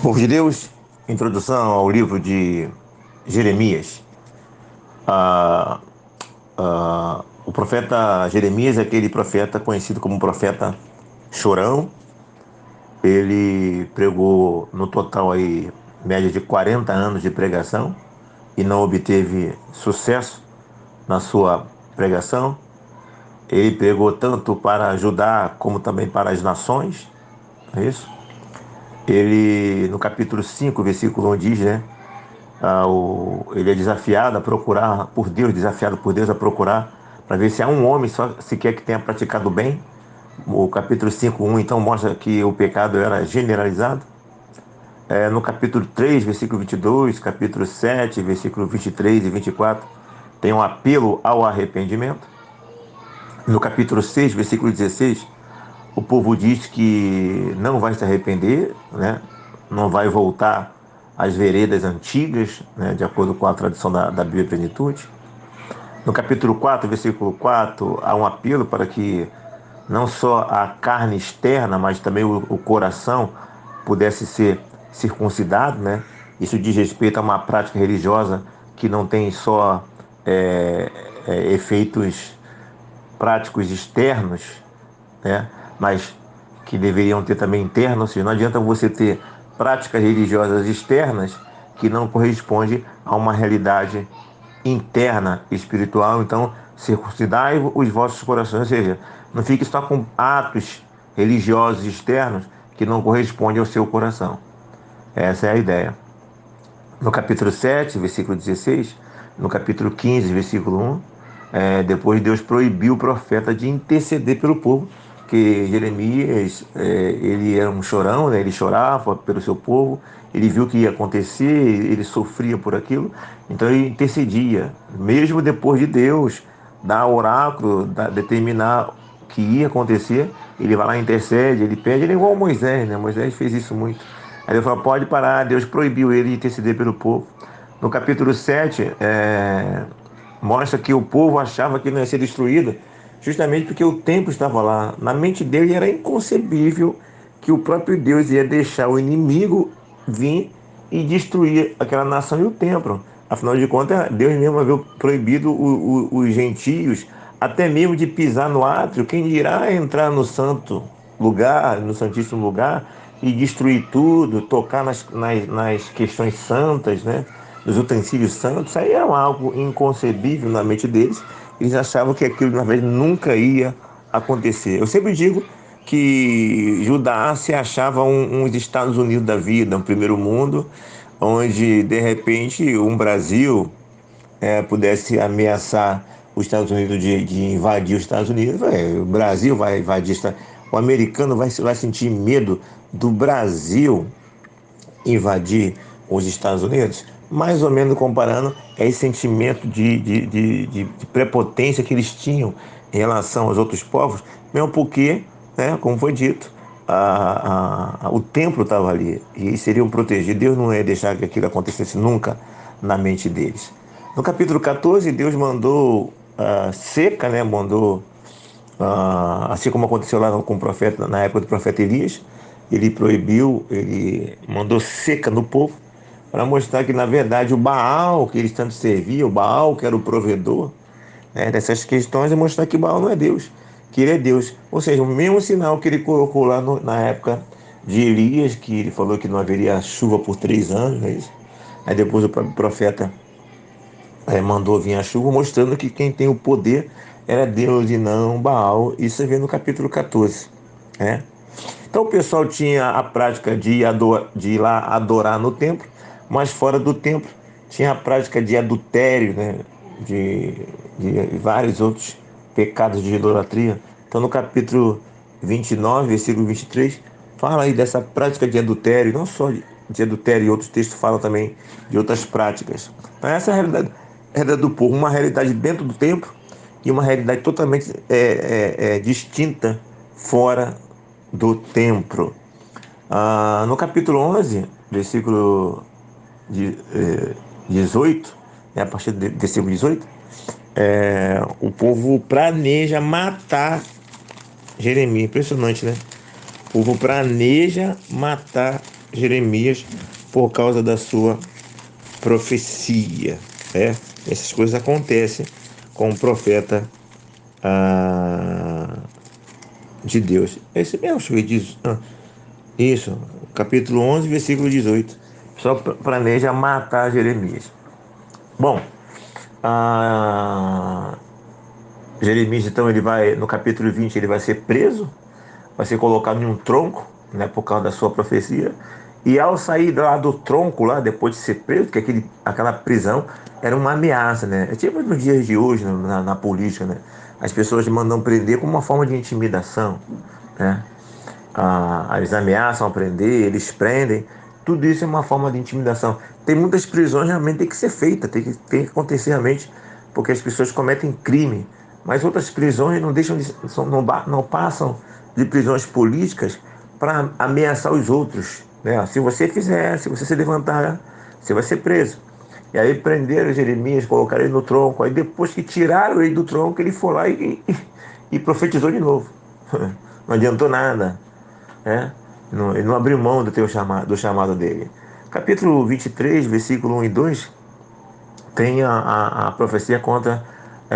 Povo de Deus, introdução ao livro de Jeremias. Ah, o profeta Jeremias é aquele profeta conhecido como profeta chorão. Ele pregou no total aí média de 40 anos de pregação e não obteve sucesso na sua pregação. Ele pregou tanto para Judá como também para as nações, é isso? Ele, no capítulo 5, versículo 1 diz, né? Ele é desafiado a procurar por Deus, desafiado por Deus a procurar para ver se há um homem só sequer que tenha praticado bem. O capítulo 5:1 então mostra que o pecado era generalizado. No capítulo 3, versículo 22, capítulo 7, versículo 23 e 24, tem um apelo ao arrependimento. No capítulo 6, versículo 16, o povo diz que não vai se arrepender, né? Não vai voltar às veredas antigas, né? De acordo com a tradição da Bíblia Plenitude. No capítulo 4, versículo 4, há um apelo para que não só a carne externa, mas também o coração pudesse ser circuncidado, né? Isso diz respeito a uma prática religiosa que não tem só efeitos práticos externos, né? Mas que deveriam ter também internos. Ou seja, não adianta você ter práticas religiosas externas que não correspondem a uma realidade interna espiritual. Então, circuncidai os vossos corações, ou seja, não fique só com atos religiosos externos que não correspondem ao seu coração. Essa é a ideia. No capítulo 7, versículo 16, no capítulo 15, versículo 1, depois Deus proibiu o profeta de interceder pelo povo, que Jeremias, ele era um chorão, né? Ele chorava pelo seu povo, ele viu o que ia acontecer, ele sofria por aquilo, então ele intercedia, mesmo depois de Deus dar oráculo, determinar o que ia acontecer, ele vai lá, intercede, ele pede, ele é igual a Moisés, né? Moisés fez isso muito. Aí ele falou, pode parar, Deus proibiu ele de interceder pelo povo. No capítulo 7, mostra que o povo achava que não ia ser destruído, justamente porque o templo estava lá. Na mente dele era inconcebível que o próprio Deus ia deixar o inimigo vir e destruir aquela nação e o templo. Afinal de contas, Deus mesmo havia proibido os gentios até mesmo de pisar no átrio, quem dirá entrar no santo lugar, no santíssimo lugar, e destruir tudo, tocar nas questões santas, né? Nos utensílios santos. Isso aí era algo inconcebível na mente deles. Eles achavam que aquilo, na verdade, nunca ia acontecer. Eu sempre digo que Judá se achava uns Estados Unidos da vida, um primeiro mundo, onde, de repente, um Brasil pudesse ameaçar os Estados Unidos de invadir os Estados Unidos. O Brasil vai invadir, o americano vai sentir medo do Brasil invadir os Estados Unidos, mais ou menos comparando esse sentimento de prepotência que eles tinham em relação aos outros povos, mesmo porque, né, como foi dito, o templo estava ali e eles seriam protegidos. Deus não ia deixar que aquilo acontecesse nunca na mente deles. No capítulo 14, Deus mandou seca, né, mandou assim como aconteceu lá com o profeta, na época do profeta Elias, ele proibiu, ele mandou seca no povo, para mostrar que, na verdade, o Baal que eles tanto serviam, o Baal que era o provedor, né, dessas questões, é mostrar que Baal não é Deus, que ele é Deus. Ou seja, o mesmo sinal que ele colocou lá na época de Elias, que ele falou que não haveria chuva por 3 anos, não é isso? Aí depois o próprio profeta mandou vir a chuva, mostrando que quem tem o poder era Deus e não Baal. Isso você vê no capítulo 14. Né? Então o pessoal tinha a prática de ir lá adorar no templo, mas fora do templo tinha a prática de adultério, né? de, de vários outros pecados de idolatria. Então no capítulo 29, versículo 23, fala aí dessa prática de adultério, não só de adultério, e outros textos falam também de outras práticas. Então essa é a realidade do povo, uma realidade dentro do templo e uma realidade totalmente distinta fora do templo. No capítulo 11, versículo 18, né, a partir do versículo 18, o povo planeja matar Jeremias. Impressionante, né? O povo planeja matar Jeremias por causa da sua profecia. Essas coisas acontecem com o profeta de Deus. É esse mesmo que diz. Isso, capítulo 11, versículo 18. Só planeja matar Jeremias. Bom, Jeremias, então, ele vai, no capítulo 20, ele vai ser preso, vai ser colocado em um tronco, né, por causa da sua profecia. E ao sair lá do tronco, lá, depois de ser preso, que aquela prisão era uma ameaça, né? É tipo nos dias de hoje, na política, né? As pessoas mandam prender como uma forma de intimidação, né? Eles ameaçam prender, eles prendem. Tudo isso é uma forma de intimidação. Tem muitas prisões realmente tem que ser feita, tem que acontecer realmente, porque as pessoas cometem crime. Mas outras prisões não deixam não passam de prisões políticas para ameaçar os outros, né? Se você fizer, se você se levantar, você vai ser preso. E aí prenderam Jeremias, colocaram ele no tronco. Aí depois que tiraram ele do tronco, ele foi lá e profetizou de novo. Não adiantou nada, né? Ele não abriu mão do chamado dele. Capítulo 23, versículo 1 e 2, tem a profecia contra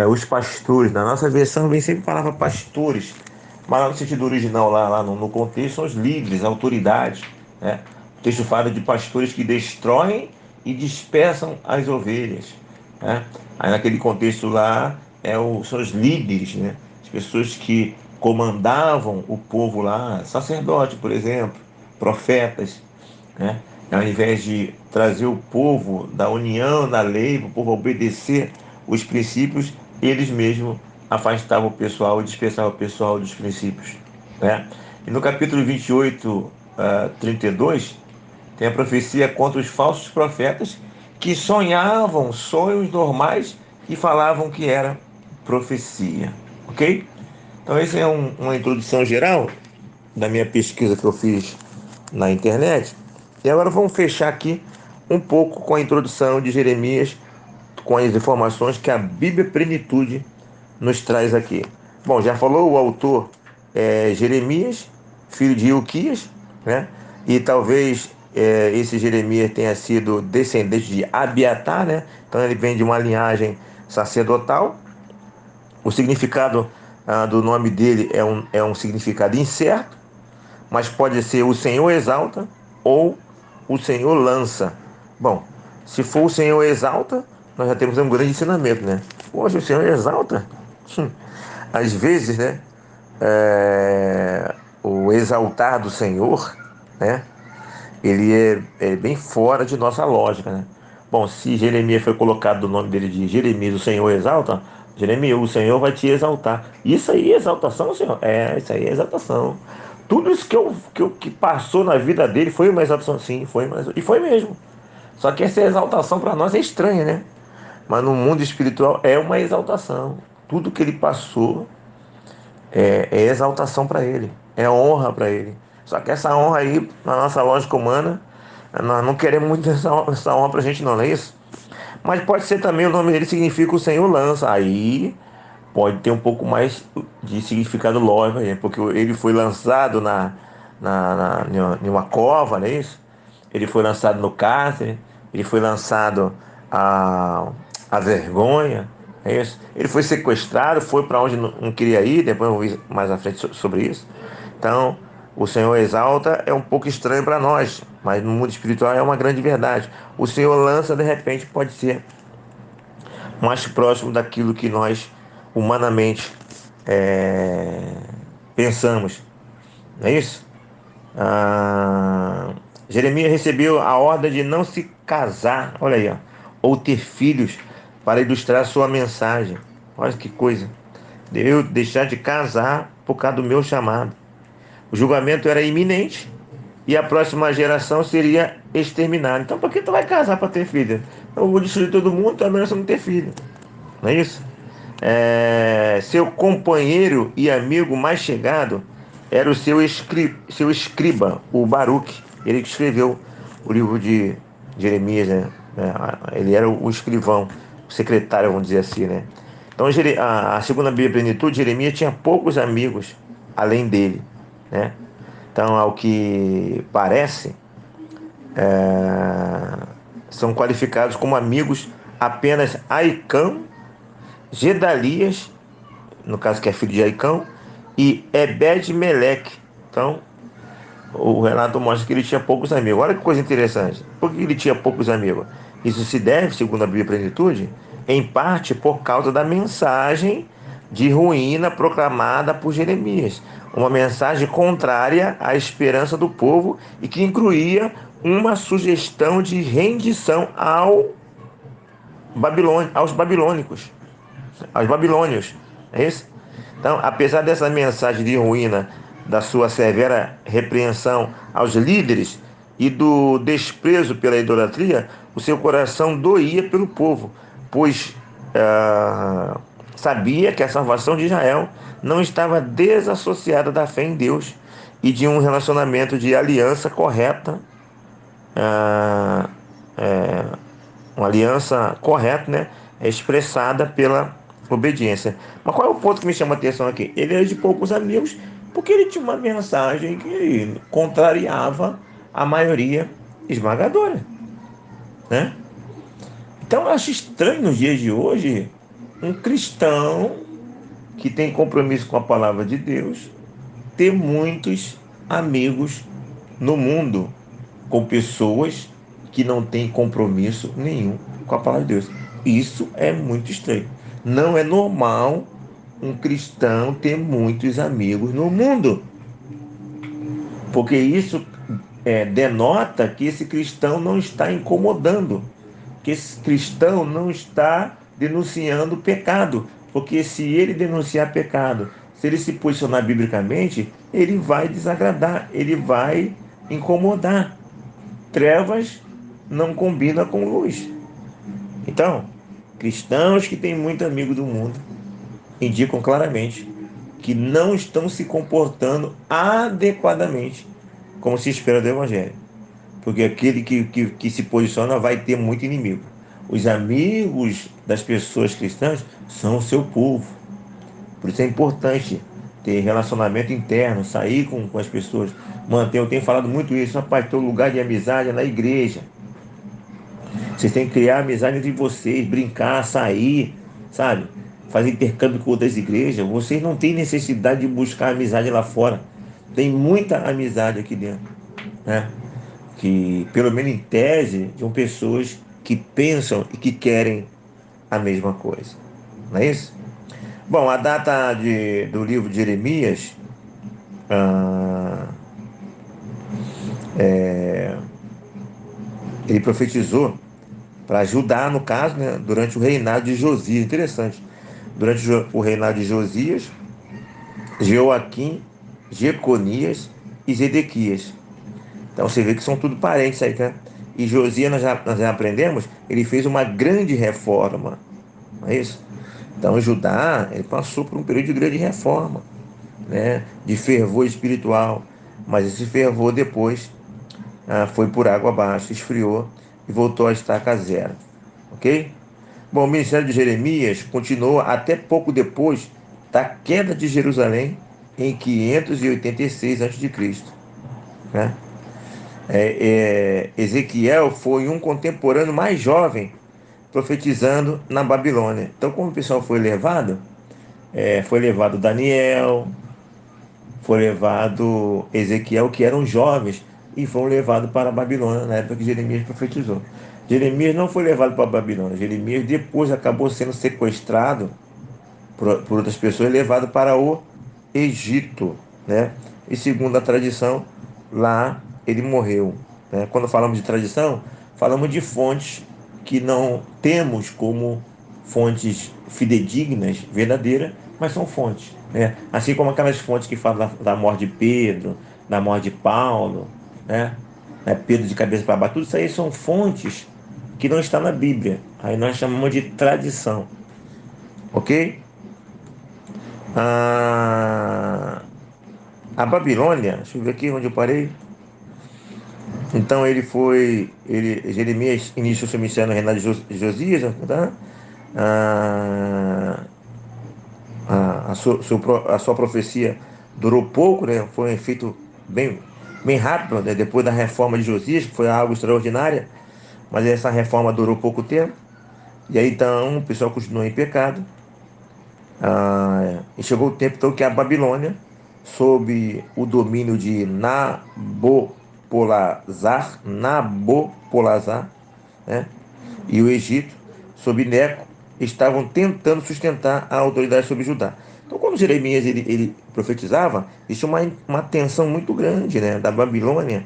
os pastores. Na nossa versão vem sempre a palavra pastores, mas lá no sentido original, lá no contexto, são os líderes, autoridades, né? O texto fala de pastores que destroem e dispersam as ovelhas, né? Aí naquele contexto lá são os líderes, né? As pessoas que comandavam o povo lá, sacerdote, por exemplo, profetas, né? Ao invés de trazer o povo da união da lei, para o povo obedecer os princípios, eles mesmos afastavam o pessoal e dispersavam o pessoal dos princípios, né? E no capítulo 28, 32, tem a profecia contra os falsos profetas que sonhavam sonhos normais e falavam que era profecia, ok? Então, essa é uma introdução geral da minha pesquisa que eu fiz na internet. E agora vamos fechar aqui um pouco com a introdução de Jeremias, com as informações que a Bíblia Plenitude nos traz aqui. Bom, já falou o autor Jeremias, filho de Ilquias, né? E talvez esse Jeremias tenha sido descendente de Abiatar, né? Então ele vem de uma linhagem sacerdotal. O significado do nome dele é um significado incerto, mas pode ser o Senhor exalta ou o Senhor lança. Bom, se for o Senhor exalta, nós já temos um grande ensinamento, né? Poxa, o Senhor exalta? Às vezes, né? O exaltar do Senhor, né? Ele é bem fora de nossa lógica, né? Bom, se Jeremias foi colocado o nome dele de Jeremias, o Senhor exalta, Jeremias, o Senhor vai te exaltar. Isso aí é exaltação, Senhor? Isso aí é exaltação. Tudo isso que passou na vida dele foi uma exaltação, sim, e foi mesmo. Só que essa exaltação para nós é estranha, né? Mas no mundo espiritual é uma exaltação. Tudo que ele passou é exaltação para ele, é honra para ele. Só que essa honra aí, na nossa lógica humana, nós não queremos muito essa honra para a gente, não é isso? Mas pode ser também o nome dele significa o Senhor lança. Aí pode ter um pouco mais de significado lógico, porque ele foi lançado em uma cova, não é isso? Ele foi lançado no cárcere, ele foi lançado à vergonha, é isso? Ele foi sequestrado, foi para onde não queria ir, depois eu vou ver mais à frente sobre isso. Então, o Senhor exalta é um pouco estranho para nós, mas no mundo espiritual é uma grande verdade. O Senhor lança, de repente, pode ser mais próximo daquilo que nós humanamente pensamos, não é isso? Jeremias recebeu a ordem de não se casar, olha aí, ó, ou ter filhos para ilustrar sua mensagem. Olha que coisa. Deveu deixar de casar por causa do meu chamado. O julgamento era iminente e a próxima geração seria exterminada. Então, por que tu vai casar para ter filho? Eu vou destruir todo mundo, então é melhor você não ter filho. Não é isso? Seu companheiro e amigo mais chegado era o seu escriba, o Baruque. Ele que escreveu o livro de Jeremias, né? Ele era o escrivão, o secretário, vamos dizer assim, né? Então, a segunda Bíblia Plenitude, Jeremias tinha poucos amigos além dele, né? Então, ao que parece, São qualificados como amigos apenas Aicão, Gedalias, no caso que é filho de Aicão, e Ebed-Meleque. Então, o relato mostra que ele tinha poucos amigos. Olha que coisa interessante. Por que ele tinha poucos amigos? Isso se deve, segundo a Bíblia Plenitude, em parte por causa da mensagem de ruína proclamada por Jeremias. Uma mensagem contrária à esperança do povo e que incluía uma sugestão de rendição aos babilônicos, aos babilônios. É isso? Então, apesar dessa mensagem de ruína, da sua severa repreensão aos líderes e do desprezo pela idolatria, o seu coração doía pelo povo, pois sabia que a salvação de Israel não estava desassociada da fé em Deus e de um relacionamento de aliança correta, ah, é, uma aliança correta, né, expressada pela obediência. Mas qual é o ponto que me chama a atenção aqui? Ele era de poucos amigos, porque ele tinha uma mensagem que contrariava a maioria esmagadora, né? Então eu acho estranho nos dias de hoje um cristão que tem compromisso com a palavra de Deus ter muitos amigos no mundo, com pessoas que não têm compromisso nenhum com a palavra de Deus. Isso é muito estranho. Não é normal um cristão ter muitos amigos no mundo, porque isso denota que esse cristão não está incomodando, que esse cristão não está denunciando pecado, porque se ele denunciar pecado, se ele se posicionar biblicamente, ele vai desagradar, ele vai incomodar. Trevas não combina com luz. Então, cristãos que têm muito amigo do mundo indicam claramente que não estão se comportando adequadamente como se espera do Evangelho. Porque aquele que se posiciona vai ter muito inimigo. Os amigos das pessoas cristãs são o seu povo. Por isso é importante ter relacionamento interno, sair com as pessoas, manter. Eu tenho falado muito isso, rapaz, teu lugar de amizade é na igreja. Vocês têm que criar amizade entre vocês, brincar, sair, sabe? Fazer intercâmbio com outras igrejas. Vocês não têm necessidade de buscar amizade lá fora. Tem muita amizade aqui dentro, né? Que, pelo menos em tese, são pessoas que pensam e que querem a mesma coisa. Não é isso? Bom, a data do livro de Jeremias, ah, ele profetizou para ajudar, no caso, né, durante o reinado de Josias. Interessante. Durante o reinado de Josias, Joaquim, Jeconias e Zedequias. Então você vê que são tudo parentes aí, né? E Josias, nós já aprendemos, ele fez uma grande reforma. Não é isso? Então Judá, ele passou por um período de grande reforma, né? De fervor espiritual. Mas esse fervor depois foi por água abaixo, esfriou e voltou a estaca zero. Ok? Bom, o ministério de Jeremias continuou até pouco depois da queda de Jerusalém, em 586 a.C., né? Ezequiel foi um contemporâneo mais jovem profetizando na Babilônia. Então, como o pessoal foi levado Daniel, foi levado Ezequiel, que eram jovens, e foram levados para a Babilônia na época que Jeremias profetizou. Jeremias não foi levado para a Babilônia. Jeremias depois acabou sendo sequestrado por outras pessoas e levado para o Egito, né? E segundo a tradição, lá ele morreu, né? Quando falamos de tradição, falamos de fontes que não temos como fontes fidedignas, verdadeiras, mas são fontes, né? Assim como aquelas fontes que falam da morte de Pedro, da morte de Paulo, né? Pedro de cabeça para baixo, tudo isso aí são fontes que não estão na Bíblia. Aí nós chamamos de tradição, ok? A, a Babilônia, deixa eu ver aqui onde eu parei. Então Jeremias iniciou seu ministério no reinado de Josias, tá? Ah, a sua profecia durou pouco, né? Foi um efeito bem bem rápido, né? Depois da reforma de Josias, que foi algo extraordinária, mas essa reforma durou pouco tempo. E aí então o pessoal continuou em pecado. E chegou o tempo então que a Babilônia, sob o domínio de Nabopolassar, né, e o Egito, sob Neco, estavam tentando sustentar a autoridade sobre Judá. Então, quando Jeremias ele profetizava, existia uma tensão muito grande, né, da Babilônia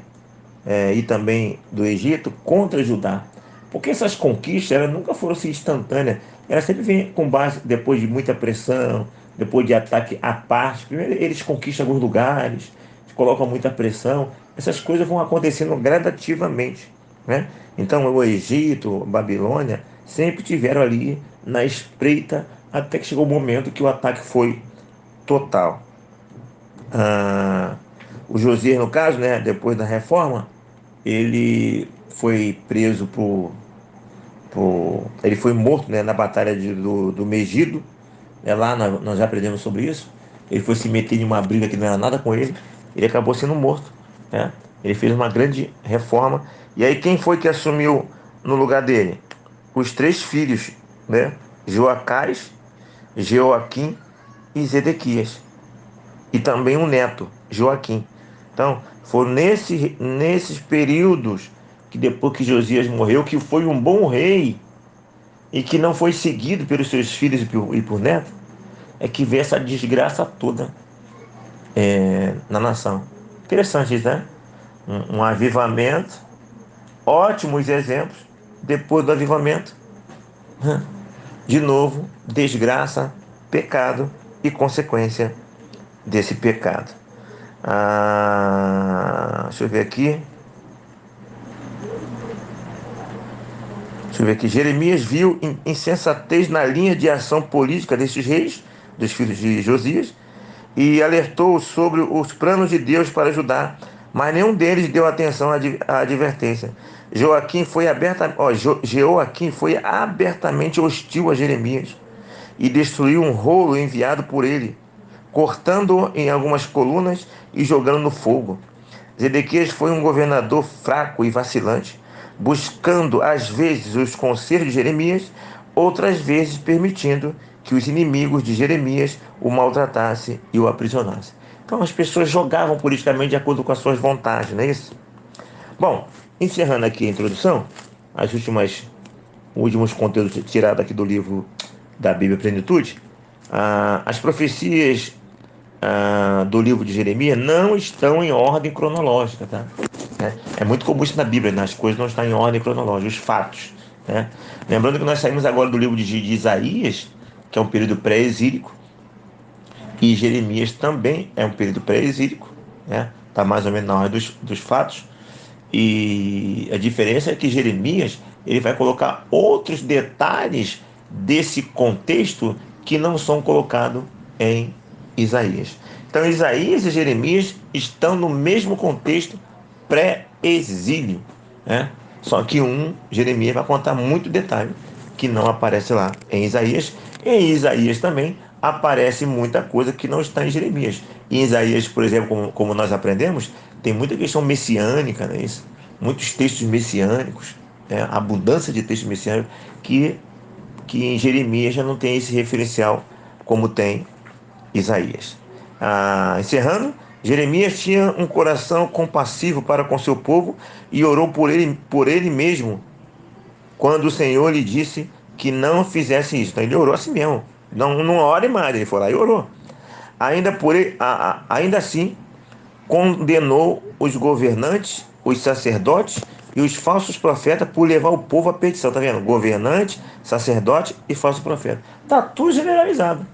e também do Egito contra Judá. Porque essas conquistas elas nunca foram assim, instantâneas. Elas sempre vêm com base, depois de muita pressão, depois de ataque à parte. Primeiro eles conquistam alguns lugares, colocam muita pressão. Essas coisas vão acontecendo gradativamente, né? Então o Egito, a Babilônia, sempre tiveram ali na espreita até que chegou o momento que o ataque foi total. Ah, o Josias, no caso, né, depois da reforma, ele foi preso ele foi morto, né, na batalha do Megido, né, lá nós já aprendemos sobre isso. Ele foi se meter em uma briga que não era nada com ele acabou sendo morto, né? Ele fez uma grande reforma. E aí quem foi que assumiu no lugar dele? Os três filhos, né? Joacás, Jeoaquim e Zedequias, e também um neto, Joaquim. Então, foram nesses períodos que depois que Josias morreu, que foi um bom rei e que não foi seguido pelos seus filhos e por netos, é que vê essa desgraça toda na nação. Interessante isso, né? Um avivamento, ótimos exemplos. Depois do avivamento, de novo, desgraça, pecado e consequência desse pecado. Deixa eu ver aqui. Deixa eu ver aqui. Jeremias viu insensatez na linha de ação política desses reis, dos filhos de Josias, e alertou sobre os planos de Deus para ajudar, mas nenhum deles deu atenção à advertência. Jeoaquim foi abertamente hostil a Jeremias e destruiu um rolo enviado por ele, cortando-o em algumas colunas e jogando no fogo. Zedequias foi um governador fraco e vacilante, buscando às vezes os conselhos de Jeremias, outras vezes permitindo que os inimigos de Jeremias o maltratassem e o aprisionassem. Então as pessoas jogavam politicamente de acordo com as suas vontades, não é isso? Bom, encerrando aqui a introdução, os últimos conteúdos tirados aqui do livro da Bíblia Plenitude, as profecias do livro de Jeremias não estão em ordem cronológica, tá? É muito comum isso na Bíblia, né? As coisas não estão em ordem cronológica, os fatos, né? Lembrando que nós saímos agora do livro de Isaías, que é um período pré-exílico, e Jeremias também é um período pré-exílico, né? Está mais ou menos na ordem dos fatos. E a diferença é que Jeremias ele vai colocar outros detalhes desse contexto que não são colocados em Isaías. Então, Isaías e Jeremias estão no mesmo contexto pré-exílio, né? Só que Jeremias vai contar muito detalhe que não aparece lá em Isaías. Em Isaías também aparece muita coisa que não está em Jeremias. Em Isaías, por exemplo, como nós aprendemos, tem muita questão messiânica, não é isso? Muitos textos messiânicos, né? Abundância de textos messiânicos que em Jeremias já não tem esse referencial como tem Isaías. Encerrando, Jeremias tinha um coração compassivo para com seu povo e orou por ele mesmo quando o Senhor lhe disse que não fizesse isso. Então ele orou assim mesmo. Não ore mais, ele foi lá e orou. Ainda assim, condenou os governantes, os sacerdotes e os falsos profetas por levar o povo à perdição. Tá vendo? Governante, sacerdote e falso profeta. Tá tudo generalizado,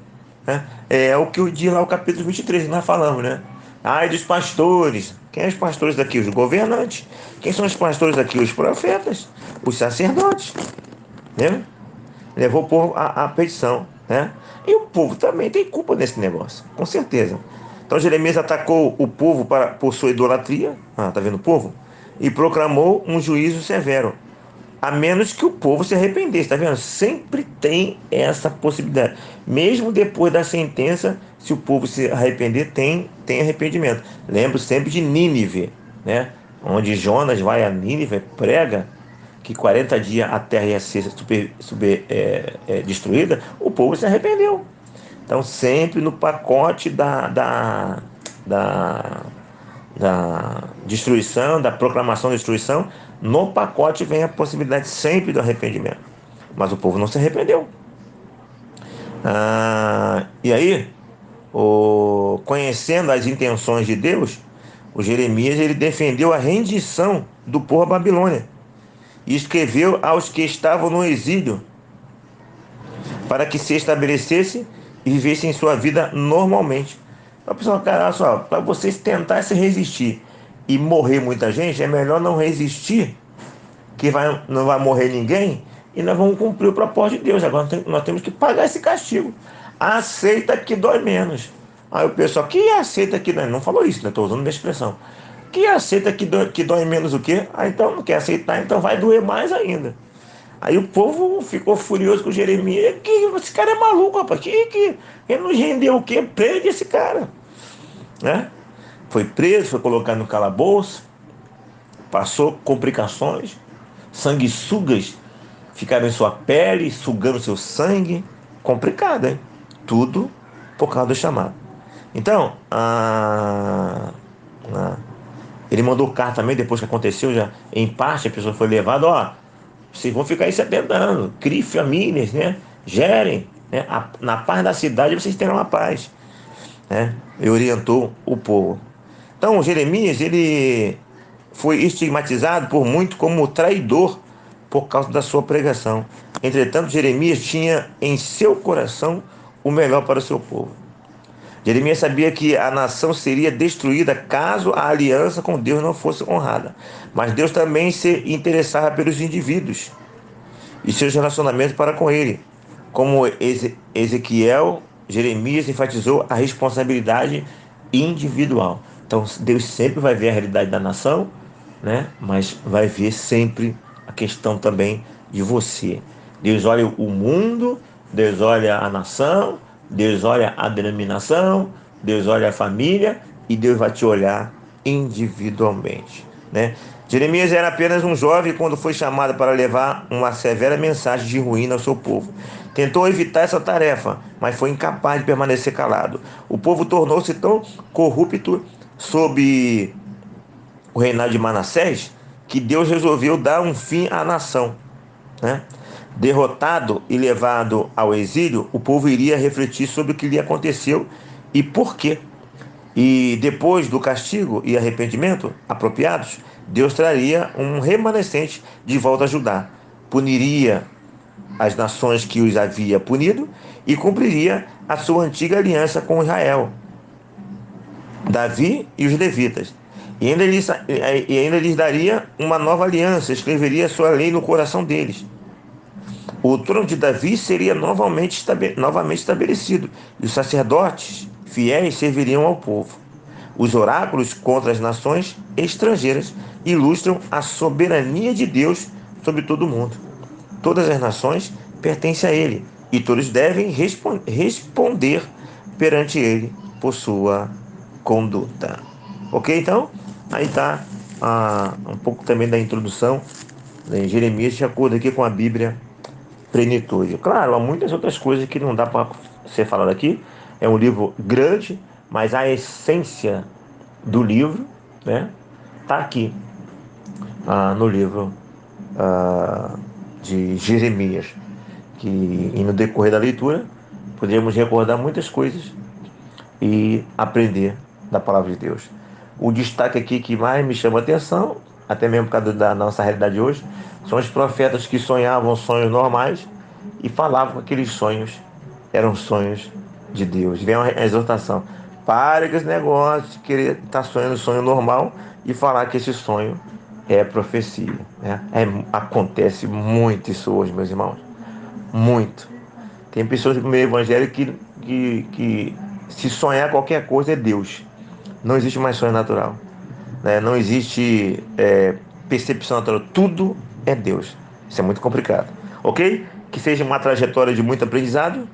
né? É o que diz lá o capítulo 23 que nós falamos, né? Ai dos pastores. Quem são os pastores daqui? Os governantes. Quem são os pastores daqui? Os profetas, os sacerdotes, né? Levou o povo à perdição, né? E o povo também tem culpa nesse negócio, com certeza. Então Jeremias atacou o povo por sua idolatria, tá vendo o povo? E proclamou um juízo severo, a menos que o povo se arrependesse, tá vendo? Sempre tem essa possibilidade. Mesmo depois da sentença, se o povo se arrepender, tem arrependimento. Lembro sempre de Nínive, né? Onde Jonas vai a Nínive, prega que 40 dias a terra ia ser destruída, o povo se arrependeu. Então, sempre no pacote da, da destruição, da proclamação da destruição, no pacote vem a possibilidade sempre do arrependimento. Mas o povo não se arrependeu. E aí, conhecendo as intenções de Deus, o Jeremias ele defendeu a rendição do povo à Babilônia e escreveu aos que estavam no exílio para que se estabelecessem e vivessem sua vida normalmente. Então, pessoal, cara, olha só, para vocês tentarem se resistir e morrer muita gente, é melhor não resistir, que não vai morrer ninguém, e nós vamos cumprir o propósito de Deus. Agora nós temos que pagar esse castigo. Aceita que dói menos. Aí o pessoal, que aceita que dói? Não falou isso, né? Estou usando minha expressão. Que aceita que dói menos o quê? Ah, então não quer aceitar, então vai doer mais ainda. Aí o povo ficou furioso com Jeremias. Que esse cara é maluco, rapaz. Que ele não rendeu o quê? Prende esse cara. Né? Foi preso, foi colocado no calabouço, passou complicações, sanguessugas ficaram em sua pele, sugando seu sangue. Complicado, hein? Tudo por causa do chamado. Então, ele mandou carta também, depois que aconteceu, já em parte a pessoa foi levada, ó, vocês vão ficar aí 70 anos, criem famílias, né? Gerem, né? Na paz da cidade vocês terão a paz, né? E orientou o povo. Então, Jeremias, ele foi estigmatizado por muito como traidor por causa da sua pregação. Entretanto, Jeremias tinha em seu coração o melhor para o seu povo. Jeremias sabia que a nação seria destruída caso a aliança com Deus não fosse honrada. Mas Deus também se interessava pelos indivíduos e seus relacionamentos para com ele. Como Ezequiel, Jeremias enfatizou a responsabilidade individual. Então Deus sempre vai ver a realidade da nação, né? Mas vai ver sempre a questão também de você. Deus olha o mundo, Deus olha a nação, Deus olha a denominação, Deus olha a família e Deus vai te olhar individualmente, né? Jeremias era apenas um jovem quando foi chamado para levar uma severa mensagem de ruína ao seu povo. Tentou evitar essa tarefa, mas foi incapaz de permanecer calado. O povo tornou-se tão corrupto sob o reinado de Manassés que Deus resolveu dar um fim à nação, né? Derrotado e levado ao exílio, o povo iria refletir sobre o que lhe aconteceu e por quê. E depois do castigo e arrependimento apropriados, Deus traria um remanescente de volta a Judá, puniria as nações que os havia punido e cumpriria a sua antiga aliança com Israel, Davi e os levitas. E ainda lhes daria uma nova aliança, escreveria a sua lei no coração deles. O trono de Davi seria novamente estabelecido, e os sacerdotes fiéis serviriam ao povo. Os oráculos contra as nações estrangeiras ilustram a soberania de Deus sobre todo o mundo. Todas as nações pertencem a Ele, e todos devem responder perante Ele por sua conduta. Ok, então? Aí está um pouco também da introdução em Jeremias, de acordo aqui com a Bíblia Plenitude. Claro, há muitas outras coisas que não dá para ser falado aqui. É um livro grande, mas a essência do livro, né, está aqui no livro de Jeremias, que e no decorrer da leitura poderíamos recordar muitas coisas e aprender da palavra de Deus. O destaque aqui que mais me chama a atenção, até mesmo por causa da nossa realidade hoje, são os profetas que sonhavam sonhos normais e falavam que aqueles sonhos eram sonhos de Deus. Vem uma exortação: pare com esse negócio de querer estar sonhando sonho normal e falar que esse sonho é profecia, né? Acontece muito isso hoje, meus irmãos. Muito. Tem pessoas do meio evangélico que se sonhar qualquer coisa é Deus. Não existe mais sonho natural, né? Não existe percepção natural. Tudo é Deus. Isso é muito complicado. Ok? Que seja uma trajetória de muito aprendizado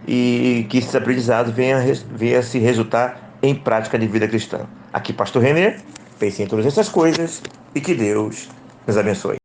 e que esse aprendizado venha se resultar em prática de vida cristã. Aqui, Pastor Renê, Pense em todas essas coisas e que Deus nos abençoe.